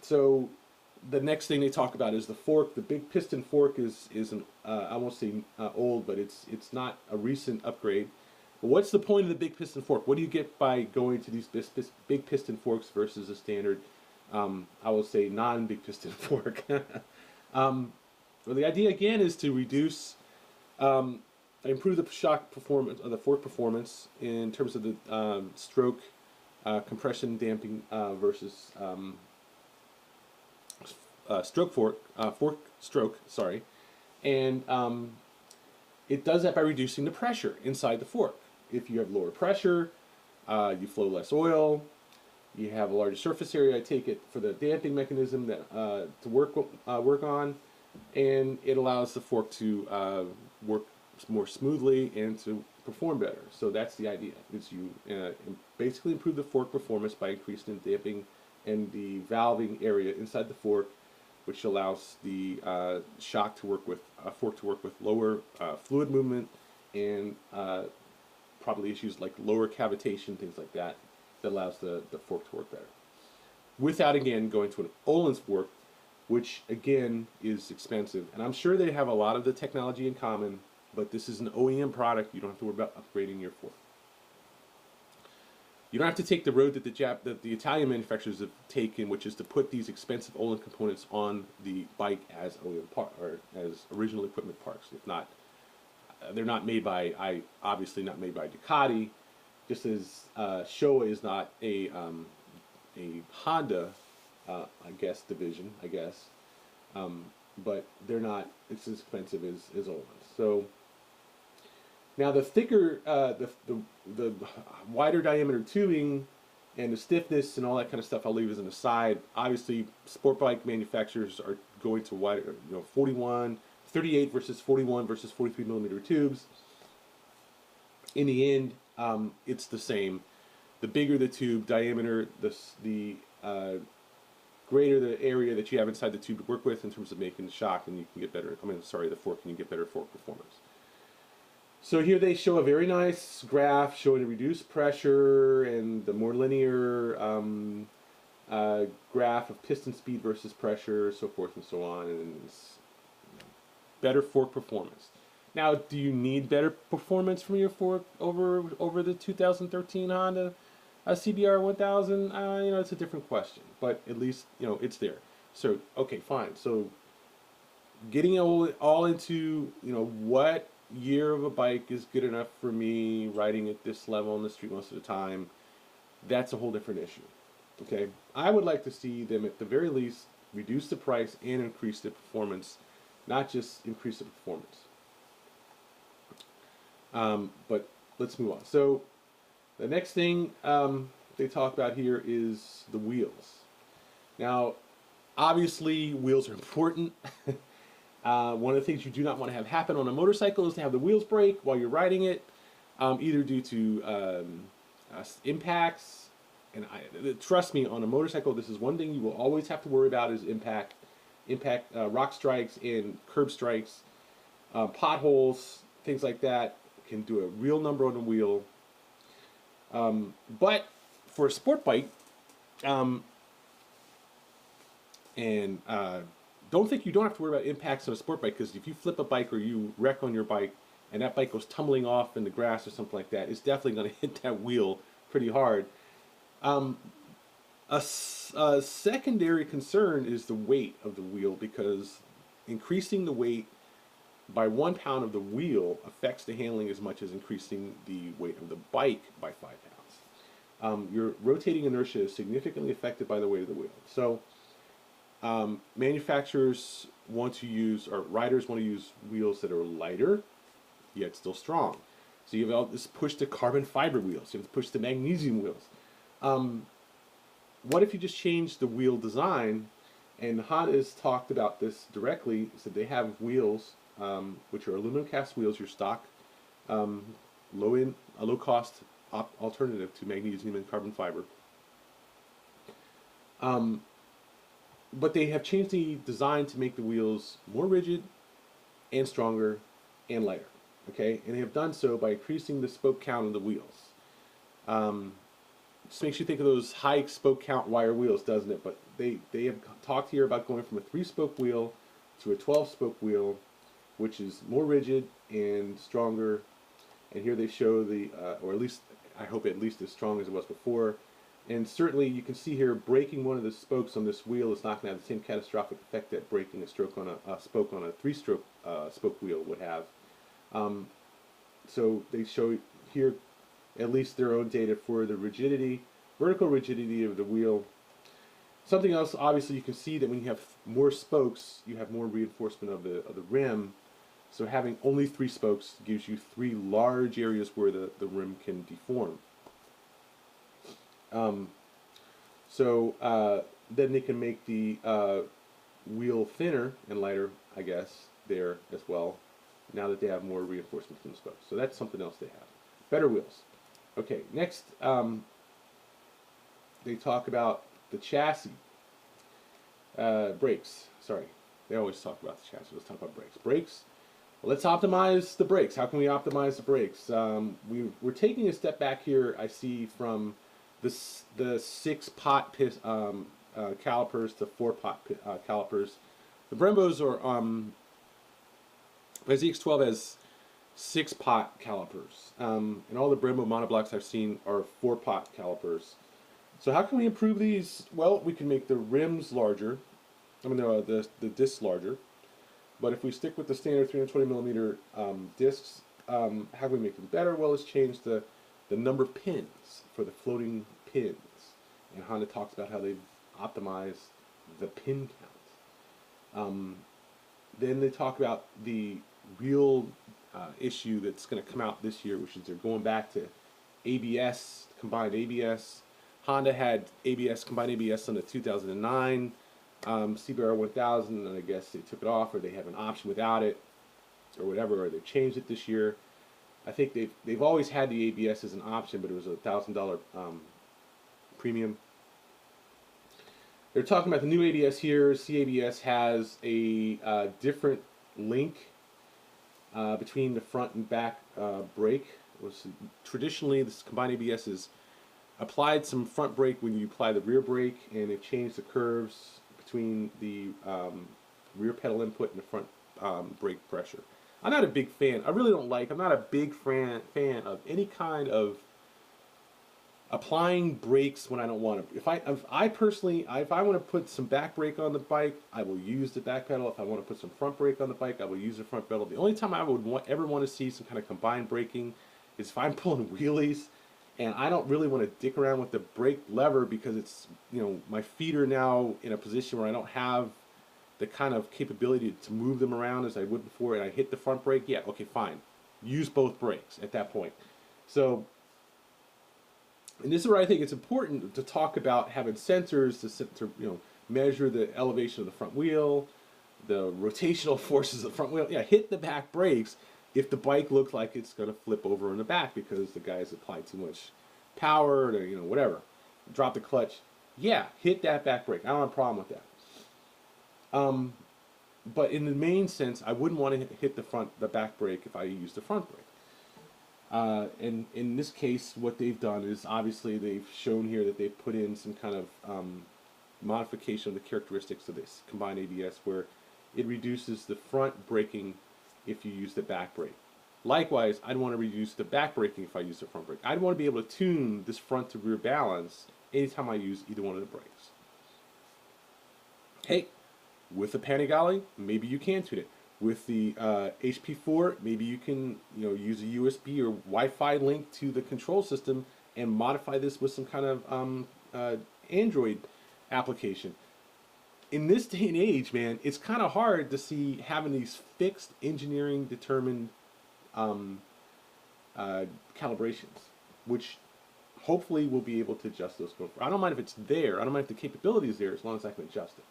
So the next thing they talk about is the fork. The big piston fork is an I won't say old, but it's not a recent upgrade. But what's the point of the big piston fork? What do you get by going to these big piston forks versus a standard, I will say, non-big piston fork? Well, the idea again is to reduce, improve the shock performance, the fork performance in terms of the stroke, compression damping versus fork stroke. Sorry, and it does that by reducing the pressure inside the fork. If you have lower pressure, you flow less oil. You have a larger surface area. I take it for the damping mechanism that to work on, and it allows the fork to work more smoothly and to perform better. So that's the idea. Is you basically improve the fork performance by increasing the damping and the valving area inside the fork, which allows the fork to work with lower fluid movement and probably issues like lower cavitation, things like that, that allows the fork to work better. Without, again, going to an Öhlins fork, which, again, is expensive. And I'm sure they have a lot of the technology in common, but this is an OEM product. You don't have to worry about upgrading your fork. You don't have to take the road that the Italian manufacturers have taken, which is to put these expensive Öhlins components on the bike as OEM or as original equipment parts. If not, they're not made by, obviously not made by Ducati, just as Showa is not a Honda, I guess, division, I guess, but they're not as expensive as Öhlins. So now the thicker, the wider diameter tubing and the stiffness and all that kind of stuff I'll leave as an aside. Obviously, sport bike manufacturers are going to wider, 38 versus 41 versus 43 millimeter tubes. In the end, it's the same. The bigger the tube diameter, the greater the area that you have inside the tube to work with in terms of making the shock, and you can get better. The fork, and you get better fork performance. So here they show a very nice graph showing the reduced pressure and the more linear graph of piston speed versus pressure, so forth and so on, and better fork performance. Now, do you need better performance from your fork over the 2013 Honda CBR1000? It's a different question, but at least it's there. So okay, fine. So getting all into what year of a bike is good enough for me riding at this level on the street most of the time, that's a whole different issue. Okay, I would like to see them at the very least reduce the price and increase the performance, not just increase the performance. But let's move on. So the next thing they talk about here is the wheels. Now, obviously, wheels are important. One of the things you do not want to have happen on a motorcycle is to have the wheels break while you're riding it, either due to impacts. And trust me, on a motorcycle, this is one thing you will always have to worry about is impact, rock strikes and curb strikes, potholes, things like that can do a real number on the wheel. But for a sport bike, don't think you don't have to worry about impacts on a sport bike, because if you flip a bike or you wreck on your bike and that bike goes tumbling off in the grass or something like that, it's definitely going to hit that wheel pretty hard. A secondary concern is the weight of the wheel, because increasing the weight by 1 pound of the wheel affects the handling as much as increasing the weight of the bike by 5 pounds. Your rotating inertia is significantly affected by the weight of the wheel. So manufacturers want to use, or riders want to use wheels that are lighter, yet still strong. So you have all this push to carbon fiber wheels, you have to push to magnesium wheels. What if you just change the wheel design? And Honda has talked about this directly, said they have wheels which are aluminum cast wheels, your stock low cost alternative to magnesium and carbon fiber. But they have changed the design to make the wheels more rigid and stronger and lighter. Okay, and they have done so by increasing the spoke count of the wheels. just makes you think of those high spoke count wire wheels, doesn't it? But they have talked here about going from a 3-spoke wheel to a 12-spoke wheel, which is more rigid and stronger. And here they show the, or at least I hope at least as strong as it was before. And certainly you can see here, breaking one of the spokes on this wheel is not going to have the same catastrophic effect that breaking a stroke on a spoke on a 3-stroke spoke wheel would have. So they show here at least their own data for the rigidity, vertical rigidity of the wheel. Something else, obviously, you can see that when you have more spokes, you have more reinforcement of the rim. So having only 3 spokes gives you 3 large areas where the rim can deform. Then they can make the wheel thinner and lighter, I guess, there as well, now that they have more reinforcement from the spokes. So that's something else they have. Better wheels. Okay, next they talk about the chassis. Brakes, sorry. They always talk about the chassis. Let's talk about brakes. Brakes. Well, let's optimize the brakes. How can we optimize the brakes? We're taking a step back here, I see, from the 6-pot calipers to 4-pot calipers. The Brembos are, the ZX12 has 6-pot calipers. And all the Brembo monoblocks I've seen are 4-pot calipers. So how can we improve these? Well, we can make the rims larger. I mean, the discs larger. But if we stick with the standard 320mm discs, how can we make them better? Well, let's change the number of pins for the floating pins. And Honda talks about how they've optimized the pin count. Then they talk about the real issue that's going to come out this year, which is they're going back to ABS, combined ABS. Honda had ABS, combined ABS on the 2009 CBR1000, and I guess they took it off, or they have an option without it, or whatever, or they've changed it this year. I think they've always had the ABS as an option, but it was a $1,000 premium. They're talking about the new ABS here. CABS has a different link between the front and back brake. Traditionally, this combined ABS is applied some front brake when you apply the rear brake, and they've changed the curves between the rear pedal input and the front brake pressure. I'm not a big fan. I'm not a big fan of any kind of applying brakes when I don't want to. If I personally want to put some back brake on the bike, I will use the back pedal. If I want to put some front brake on the bike, I will use the front pedal. The only time I would ever want to see some kind of combined braking is if I'm pulling wheelies and I don't really want to dick around with the brake lever, because it's, my feet are now in a position where I don't have the kind of capability to move them around as I would before, and I hit the front brake. Yeah, okay, fine. Use both brakes at that point. So, and this is where I think it's important to talk about having sensors to measure the elevation of the front wheel, the rotational forces of the front wheel. Yeah, hit the back brakes if the bike looks like it's going to flip over in the back because the guys applied too much power to, whatever. Drop the clutch. Yeah, hit that back brake. I don't have a problem with that. But in the main sense, I wouldn't want to hit the back brake if I use the front brake. And in this case, what they've done is, obviously they've shown here that they've put in some kind of modification of the characteristics of this combined ABS, where it reduces the front braking if you use the back brake. Likewise, I'd want to reduce the back braking if I use the front brake. I'd want to be able to tune this front to rear balance anytime I use either one of the brakes. Hey, with the Panigale, maybe you can tune it. With the HP4, maybe you can use a USB or Wi-Fi link to the control system and modify this with some kind of Android application. In this day and age, man, it's kind of hard to see having these fixed engineering determined calibrations, which hopefully we'll be able to adjust those going forward. I don't mind if it's there. I don't mind if the capability is there, as long as I can adjust it.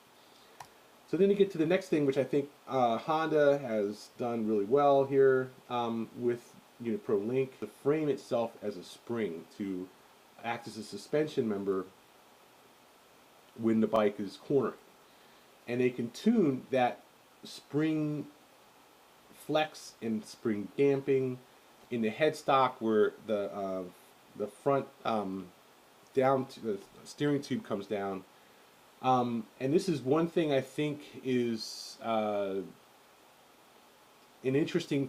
So then you get to the next thing, which I think Honda has done really well here with UniPro Link. The frame itself as a spring to act as a suspension member when the bike is cornering. And they can tune that spring flex and spring damping in the headstock, where the front down to the steering tube comes down. And this is one thing I think is an interesting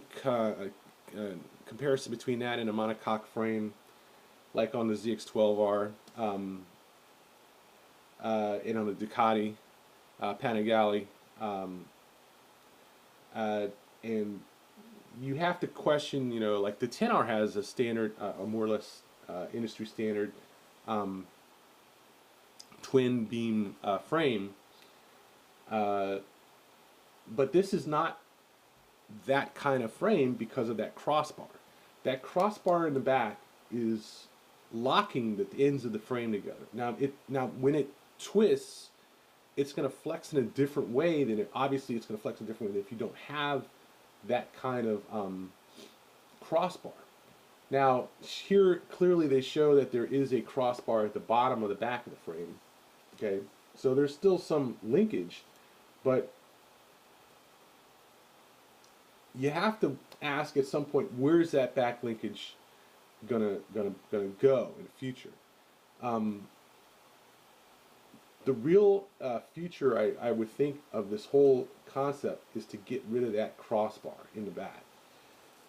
comparison between that and a monocoque frame, like on the ZX12R and on the Ducati Panigale. And you have to question, you know, like the 10R has a standard, a more or less industry standard twin beam frame, but this is not that kind of frame because of that crossbar. That crossbar in the back is locking the ends of the frame together. Now when it twists, it's going to flex in a different way than obviously it's going to flex in a different way than if you don't have that kind of crossbar. Now here clearly they show that there is a crossbar at the bottom of the back of the frame. Okay, so there's still some linkage, but you have to ask at some point, where's that back linkage gonna go in the future? The real future, I would think, of this whole concept is to get rid of that crossbar in the back.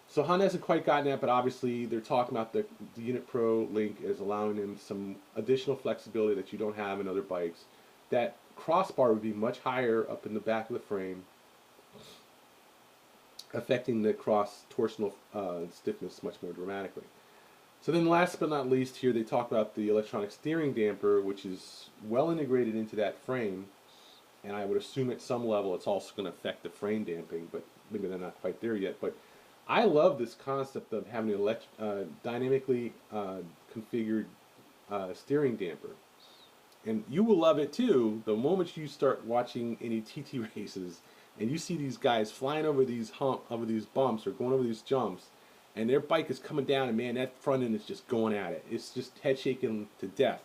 So Honda hasn't quite gotten that, but obviously they're talking about the Unit Pro link as allowing them some additional flexibility that you don't have in other bikes. That crossbar would be much higher up in the back of the frame, affecting the cross-torsional stiffness much more dramatically. So then last but not least here they talk about the electronic steering damper, which is well integrated into that frame, and I would assume at some level it's also going to affect the frame damping, but maybe they're not quite there yet. But I love this concept of having an dynamically configured steering damper. And you will love it too the moment you start watching any TT races and you see these guys flying over these bumps or going over these jumps, and their bike is coming down, and man, that front end is just going at it. It's just head shaking to death.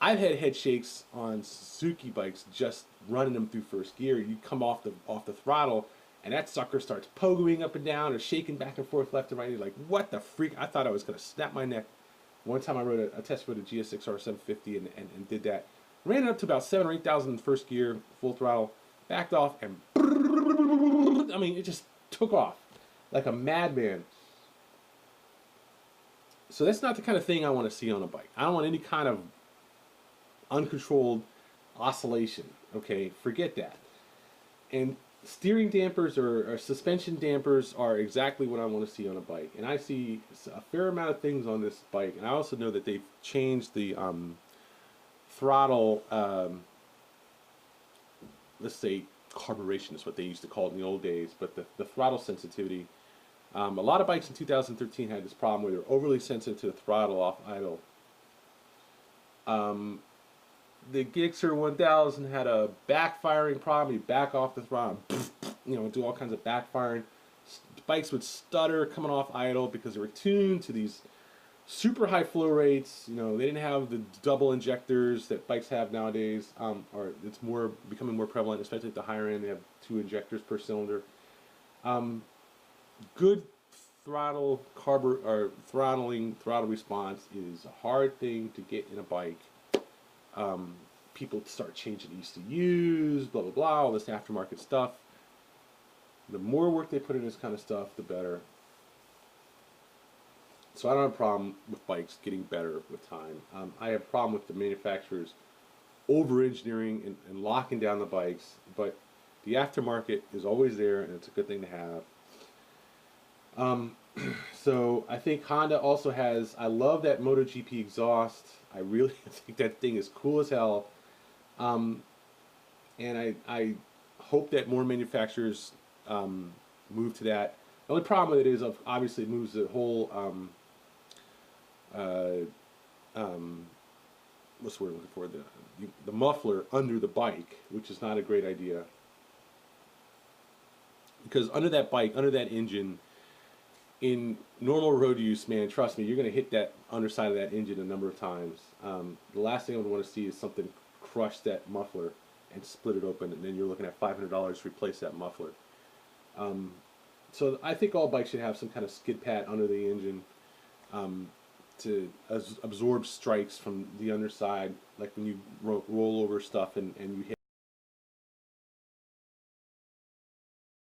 I've had head shakes on Suzuki bikes just running them through first gear. You come off the throttle, and that sucker starts pogoing up and down or shaking back and forth left and right. You're like, what the freak? I thought I was going to snap my neck. One time I rode a test for the GSX-R 750 and did that. Ran it up to about 7,000 or 8,000 in first gear, full throttle, backed off, and I mean, it just took off like a madman. So that's not the kind of thing I want to see on a bike. I don't want any kind of uncontrolled oscillation. Okay, forget that. And steering dampers or suspension dampers are exactly what I want to see on a bike. And I see a fair amount of things on this bike. And I also know that they've changed the throttle, let's say carburation is what they used to call it in the old days, but the throttle sensitivity. A lot of bikes in 2013 had this problem where they're overly sensitive to the throttle off idle. The Gixxer 1000 had a backfiring problem. You back off the throttle, you know, do all kinds of backfiring. Bikes would stutter coming off idle because they were tuned to these super high flow rates. You know, they didn't have the double injectors that bikes have nowadays, or it's becoming more prevalent, especially at the higher end. They have 2 injectors per cylinder. Good throttle response is a hard thing to get in a bike. People start changing ECUs, blah blah blah, all this aftermarket stuff. The more work they put in this kind of stuff, the better. So I don't have a problem with bikes getting better with time. I have a problem with the manufacturers over-engineering and locking down the bikes, but the aftermarket is always there, and it's a good thing to have. So I think Honda also has, I love that MotoGP exhaust. I really think that thing is cool as hell. And I hope that more manufacturers move to that. The only problem with it is, obviously, it moves the whole, what's the word I'm looking for? The muffler under the bike, which is not a great idea. Because under that bike, under that engine, in normal road use, man, trust me, you're going to hit that underside of that engine a number of times. The last thing I would want to see is something crush that muffler and split it open, and then you're looking at $500 to replace that muffler. So I think all bikes should have some kind of skid pad under the engine absorb strikes from the underside, like when you roll over stuff and you hit